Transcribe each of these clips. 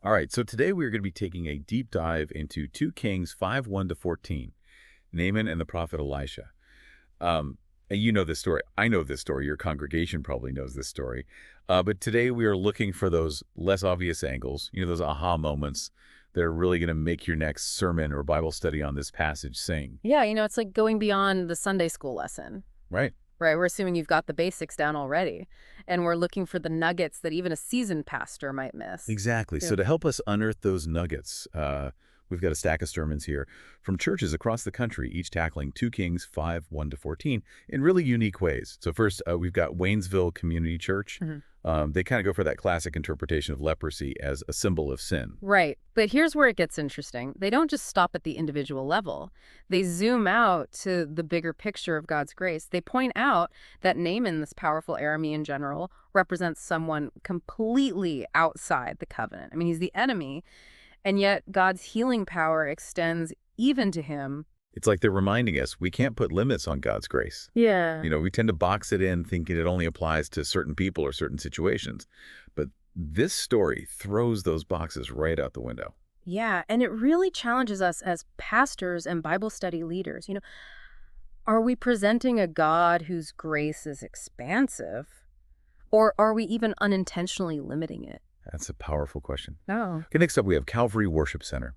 All right, so today we are going to be taking a deep dive into 2 Kings 5:1 to 14, Naaman and the prophet Elisha. And you know this story. I know this story. Your congregation probably knows this story. But today we are looking for those less obvious angles, those aha moments that are really going to make your next sermon or Bible study on this passage sing, Yeah, it's like going beyond the Sunday school lesson, right? right? We're assuming you've got the basics down already, and we're looking for the nuggets that even a seasoned pastor might miss. Exactly. Yeah. So to help us unearth those nuggets, we've got a stack of sermons here from churches across the country, each tackling 2 Kings 5:1 to 14 in really unique ways. So first, we've got Waynesville Community Church. Mhm. They kind of go for that classic interpretation of leprosy as a symbol of sin. Right. But here's where it gets interesting. They don't just stop at the individual level. They zoom out to the bigger picture of God's grace. They point out that Naaman, this powerful Aramean general, represents someone completely outside the covenant. I mean, he's the enemy, and yet God's healing power extends even to him. It's like they're reminding us we can't put limits on God's grace. Yeah. We tend to box it in thinking it only applies to certain people or certain situations. But this story throws those boxes right out the window. Yeah, and it really challenges us as pastors and Bible study leaders. Are we presenting a God whose grace is expansive, or are we even unintentionally limiting it? That's a powerful question. Oh. Okay, next up, we have Calvary Worship Center.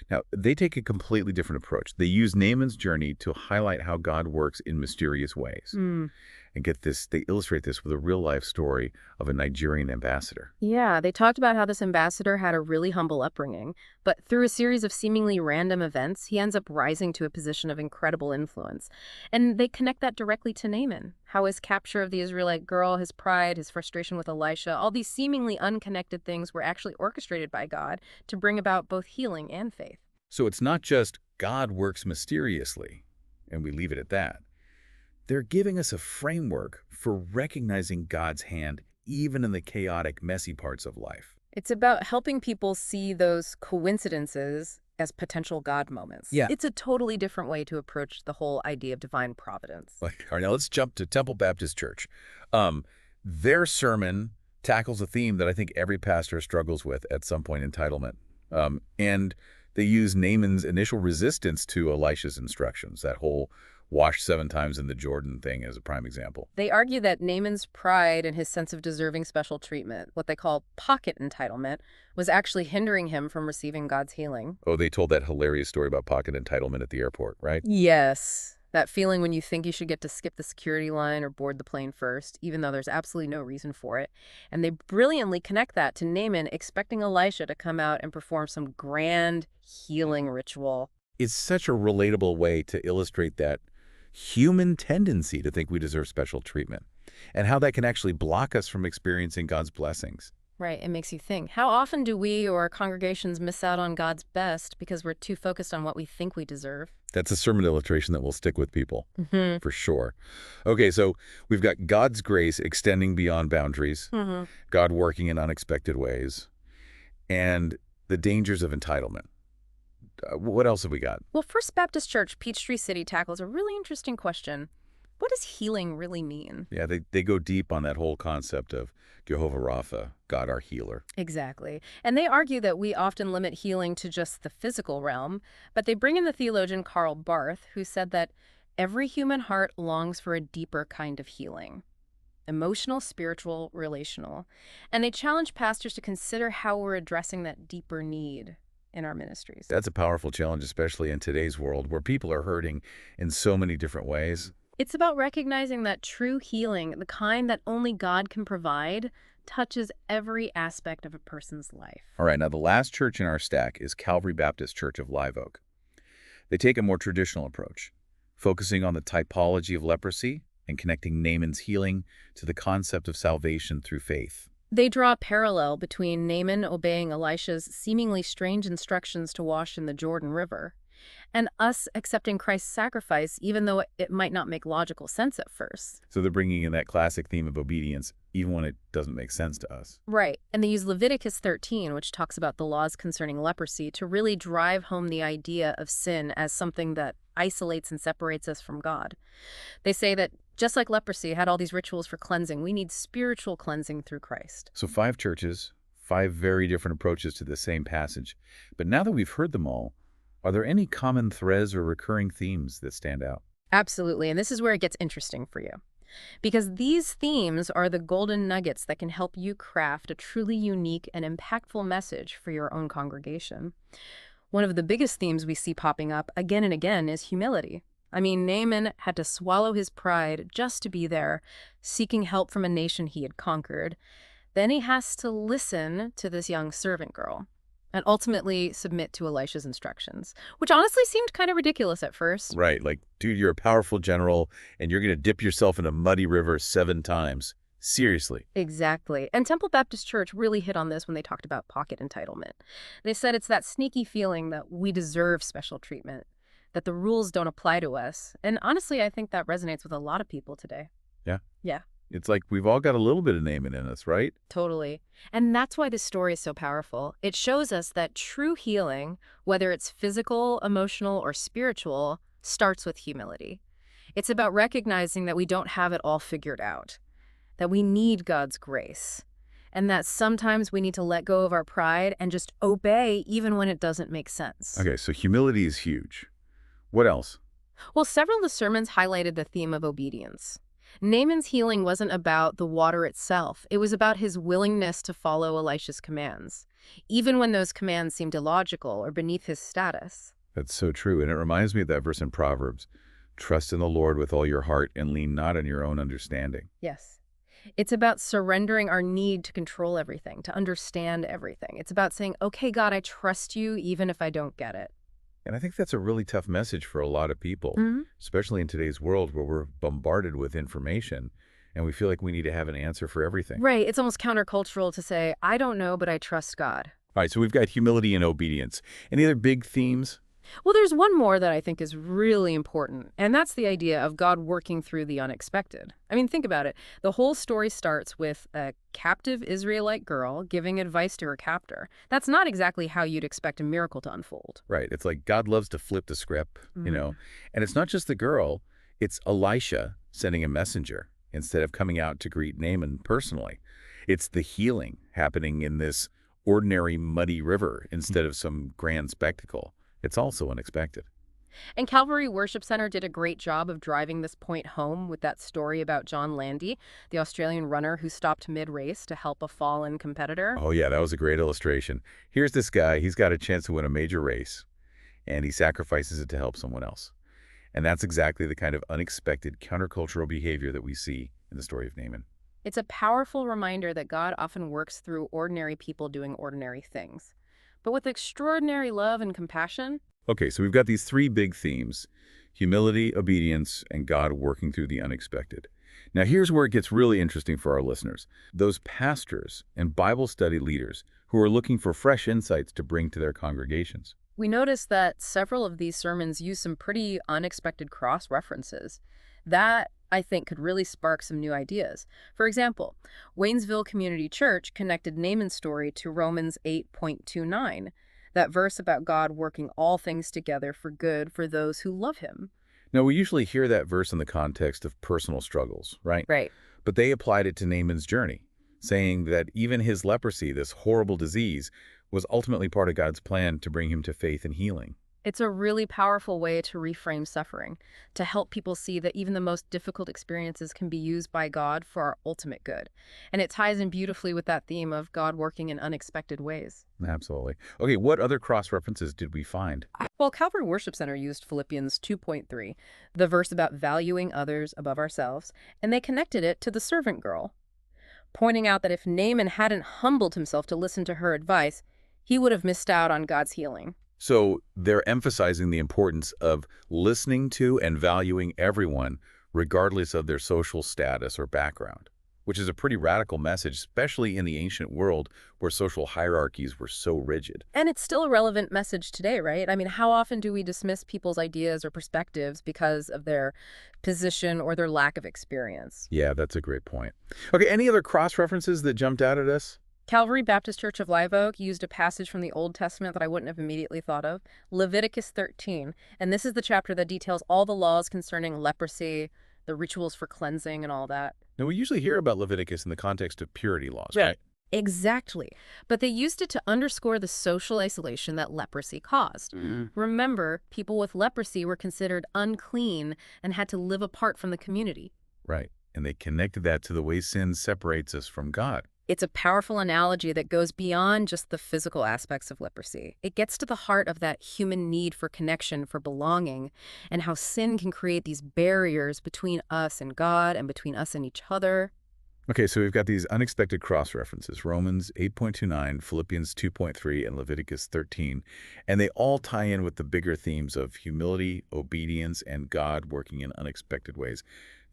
Now, they take a completely different approach. They use Naaman's journey to highlight how God works in mysterious ways. Hmm. And get this, they illustrate this with a real-life story of a Nigerian ambassador. Yeah, they talked about how this ambassador had a really humble upbringing, but through a series of seemingly random events, he ends up rising to a position of incredible influence. And they connect that directly to Naaman, how his capture of the Israelite girl, his pride, his frustration with Elisha, all these seemingly unconnected things were actually orchestrated by God to bring about both healing and faith. So it's not just God works mysteriously, and we leave it at that. They're giving us a framework for recognizing God's hand even in the chaotic, messy parts of life. It's about helping people see those coincidences as potential God moments. Yeah. It's a totally different way to approach the whole idea of divine providence. All right, now let's jump to Temple Baptist Church. Their sermon tackles a theme that I think every pastor struggles with at some point, entitlement. And they use Naaman's initial resistance to Elisha's instructions, that whole wash 7 times in the Jordan thing as a prime example. They argue that Naaman's pride and his sense of deserving special treatment, what they call pocket entitlement, was actually hindering him from receiving God's healing. Oh, they told that hilarious story about pocket entitlement at the airport, right? Yes. That feeling when you think you should get to skip the security line or board the plane first, even though there's absolutely no reason for it. And they brilliantly connect that to Naaman expecting Elisha to come out and perform some grand healing ritual. It's such a relatable way to illustrate that human tendency to think we deserve special treatment and how that can actually block us from experiencing God's blessings. Right, it makes you think. How often do we or congregations miss out on God's best because we're too focused on what we think we deserve? That's a sermon illustration that will stick with people, Mm-hmm. for sure. Okay, so we've got God's grace extending beyond boundaries, Mm-hmm. God working in unexpected ways, and the dangers of entitlement. What else have we got? Well, First Baptist Church, Peachtree City, tackles a really interesting question. What does healing really mean? Yeah, they go deep on that whole concept of Jehovah Rapha, God our healer. Exactly. And they argue that we often limit healing to just the physical realm, but they bring in the theologian Karl Barth, who said that every human heart longs for a deeper kind of healing. Emotional, spiritual, relational. And they challenge pastors to consider how we're addressing that deeper need in our ministries. That's a powerful challenge, especially in today's world where people are hurting in so many different ways. It's about recognizing that true healing, the kind that only God can provide, touches every aspect of a person's life. All right, now the last church in our stack is Calvary Baptist Church of Live Oak. They take a more traditional approach, focusing on the typology of leprosy and connecting Naaman's healing to the concept of salvation through faith. They draw a parallel between Naaman obeying Elisha's seemingly strange instructions to wash in the Jordan River and us accepting Christ's sacrifice, even though it might not make logical sense at first. So they're bringing in that classic theme of obedience, even when it doesn't make sense to us. Right. And they use Leviticus 13, which talks about the laws concerning leprosy, to really drive home the idea of sin as something that isolates and separates us from God. They say that just like leprosy had all these rituals for cleansing, we need spiritual cleansing through Christ. So 5 churches, 5 very different approaches to the same passage. But now that we've heard them all, are there any common threads or recurring themes that stand out? Absolutely, and this is where it gets interesting for you. Because these themes are the golden nuggets that can help you craft a truly unique and impactful message for your own congregation. One of the biggest themes we see popping up again and again is humility. I mean, Naaman had to swallow his pride just to be there, seeking help from a nation he had conquered. Then he has to listen to this young servant girl and ultimately submit to Elisha's instructions, which honestly seemed kind of ridiculous at first. Right, like, dude, you're a powerful general, and you're going to dip yourself in a muddy river 7 times. Seriously. Exactly. And Temple Baptist Church really hit on this when they talked about pocket entitlement. They said it's that sneaky feeling that we deserve special treatment, that the rules don't apply to us. And honestly, I think that resonates with a lot of people today. Yeah. Yeah. It's like we've all got a little bit of Naaman in us, right? Totally. And that's why this story is so powerful. It shows us that true healing, whether it's physical, emotional, or spiritual, starts with humility. It's about recognizing that we don't have it all figured out, that we need God's grace, and that sometimes we need to let go of our pride and just obey even when it doesn't make sense. Okay, so humility is huge. What else? Well, several of the sermons highlighted the theme of obedience. Naaman's healing wasn't about the water itself. It was about his willingness to follow Elisha's commands, even when those commands seemed illogical or beneath his status. That's so true, and it reminds me of that verse in Proverbs. Trust in the Lord with all your heart and lean not on your own understanding. Yes. It's about surrendering our need to control everything, to understand everything. It's about saying, okay, God, I trust you even if I don't get it. And I think that's a really tough message for a lot of people, Mm-hmm. especially in today's world where we're bombarded with information and we feel like we need to have an answer for everything. Right. It's almost countercultural to say, I don't know, but I trust God. All right, so we've got humility and obedience. Any other big themes? Well, there's one more that I think is really important, and that's the idea of God working through the unexpected. I mean, think about it. The whole story starts with a captive Israelite girl giving advice to her captor. That's not exactly how you'd expect a miracle to unfold. Right, it's like God loves to flip the script, you know. And it's not just the girl, it's Elisha sending a messenger instead of coming out to greet Naaman personally. It's the healing happening in this ordinary muddy river instead of some grand spectacle. It's also unexpected. And Calvary Worship Center did a great job of driving this point home with that story about John Landy, the Australian runner who stopped mid-race to help a fallen competitor. Oh, yeah, that was a great illustration. Here's this guy. He's got a chance to win a major race, and he sacrifices it to help someone else. And that's exactly the kind of unexpected countercultural behavior that we see in the story of Naaman. It's a powerful reminder that God often works through ordinary people doing ordinary things, but with extraordinary love and compassion. Okay, so we've got these 3 big themes: humility, obedience, and God working through the unexpected. Now, here's where it gets really interesting for our listeners. Those pastors and Bible study leaders who are looking for fresh insights to bring to their congregations. We noticed that several of these sermons use some pretty unexpected cross-references. That, I think, could really spark some new ideas. For example, Waynesville Community Church connected Naaman's story to Romans 8:29, that verse about God working all things together for good for those who love him. Now, we usually hear that verse in the context of personal struggles, right? Right. But they applied it to Naaman's journey, saying that even his leprosy, this horrible disease, was ultimately part of God's plan to bring him to faith and healing. It's a really powerful way to reframe suffering, to help people see that even the most difficult experiences can be used by God for our ultimate good. And it ties in beautifully with that theme of God working in unexpected ways. Absolutely. Okay, what other cross-references did we find? Well, Calvary Worship Center used Philippians 2:3, the verse about valuing others above ourselves, and they connected it to the servant girl, pointing out that if Naaman hadn't humbled himself to listen to her advice, he would have missed out on God's healing. So they're emphasizing the importance of listening to and valuing everyone, regardless of their social status or background, which is a pretty radical message, especially in the ancient world where social hierarchies were so rigid. And it's still a relevant message today, right? I mean, how often do we dismiss people's ideas or perspectives because of their position or their lack of experience? Yeah, that's a great point. Okay, any other cross-references that jumped out at us? Calvary Baptist Church of Live Oak used a passage from the Old Testament that I wouldn't have immediately thought of, Leviticus 13. And this is the chapter that details all the laws concerning leprosy, the rituals for cleansing, and all that. Now, we usually hear about Leviticus in the context of purity laws, Yeah. right? Exactly. But they used it to underscore the social isolation that leprosy caused. Remember, people with leprosy were considered unclean and had to live apart from the community. Right. And they connected that to the way sin separates us from God. It's a powerful analogy that goes beyond just the physical aspects of leprosy. It gets to the heart of that human need for connection, for belonging, and how sin can create these barriers between us and God and between us and each other. Okay, so we've got these unexpected cross-references, Romans 8.29, Philippians 2.3, and Leviticus 13, and they all tie in with the bigger themes of humility, obedience, and God working in unexpected ways.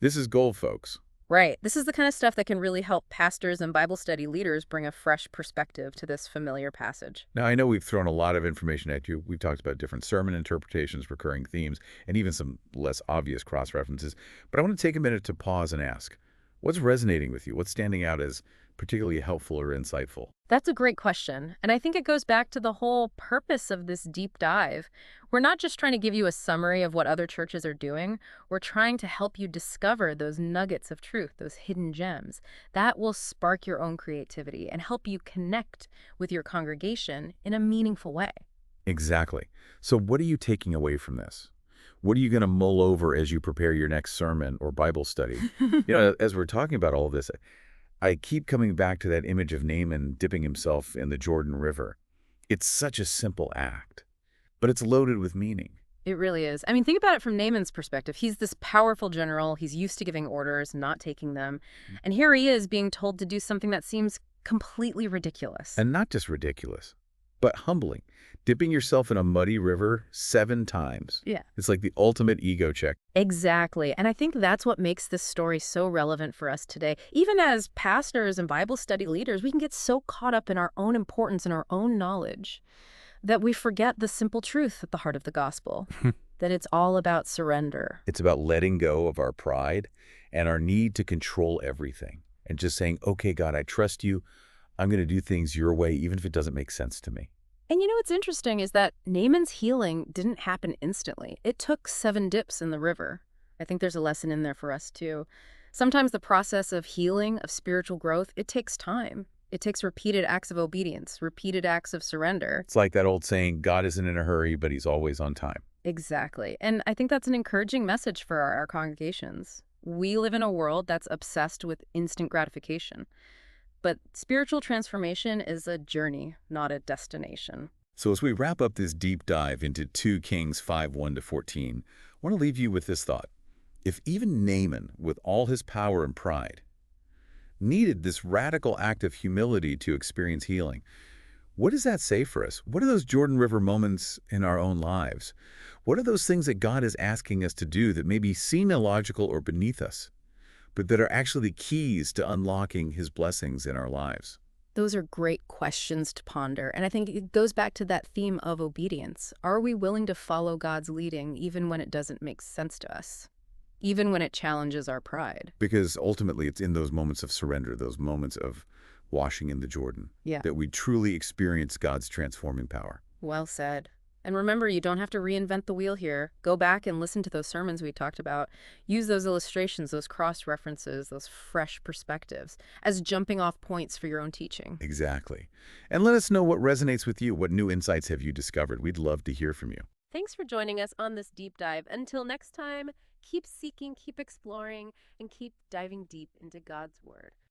This is gold, folks. Right. This is the kind of stuff that can really help pastors and Bible study leaders bring a fresh perspective to this familiar passage. Now, I know we've thrown a lot of information at you. We've talked about different sermon interpretations, recurring themes, and even some less obvious cross-references, but I want to take a minute to pause and ask, what's resonating with you? What's standing out as particularly helpful or insightful? That's a great question. And I think it goes back to the whole purpose of this deep dive. We're not just trying to give you a summary of what other churches are doing. We're trying to help you discover those nuggets of truth, those hidden gems. That will spark your own creativity and help you connect with your congregation in a meaningful way. Exactly. So what are you taking away from this? What are you going to mull over as you prepare your next sermon or Bible study? As we're talking about all of this, I keep coming back to that image of Naaman dipping himself in the Jordan River. It's such a simple act, but it's loaded with meaning. It really is. I mean, think about it from Naaman's perspective. He's this powerful general. He's used to giving orders, not taking them. And here he is being told to do something that seems completely ridiculous. And not just ridiculous, but humbling. Dipping yourself in a muddy river 7 times. Yeah. It's like the ultimate ego check. Exactly. And I think that's what makes this story so relevant for us today. Even as pastors and Bible study leaders, we can get so caught up in our own importance and our own knowledge that we forget the simple truth at the heart of the gospel, that it's all about surrender. It's about letting go of our pride and our need to control everything and just saying, okay, God, I trust you. I'm going to do things your way, even if it doesn't make sense to me. And you know what's interesting is that Naaman's healing didn't happen instantly. It took 7 dips in the river. I think there's a lesson in there for us, too. Sometimes the process of healing, of spiritual growth, it takes time. It takes repeated acts of obedience, repeated acts of surrender. It's like that old saying, God isn't in a hurry, but he's always on time. Exactly. And I think that's an encouraging message for our congregations. We live in a world that's obsessed with instant gratification. But spiritual transformation is a journey, not a destination. So as we wrap up this deep dive into 2 Kings 5:1-14, I want to leave you with this thought. If even Naaman, with all his power and pride, needed this radical act of humility to experience healing, what does that say for us? What are those Jordan River moments in our own lives? What are those things that God is asking us to do that may be seen illogical or beneath us, but that are actually keys to unlocking his blessings in our lives? Those are great questions to ponder. And I think it goes back to that theme of obedience. Are we willing to follow God's leading even when it doesn't make sense to us? Even when it challenges our pride? Because ultimately it's in those moments of surrender, those moments of washing in the Jordan, that we truly experience God's transforming power. Well said. And remember, you don't have to reinvent the wheel here. Go back and listen to those sermons we talked about. Use those illustrations, those cross-references, those fresh perspectives as jumping off points for your own teaching. Exactly. And let us know what resonates with you. What new insights have you discovered? We'd love to hear from you. Thanks for joining us on this deep dive. Until next time, keep seeking, keep exploring, and keep diving deep into God's Word.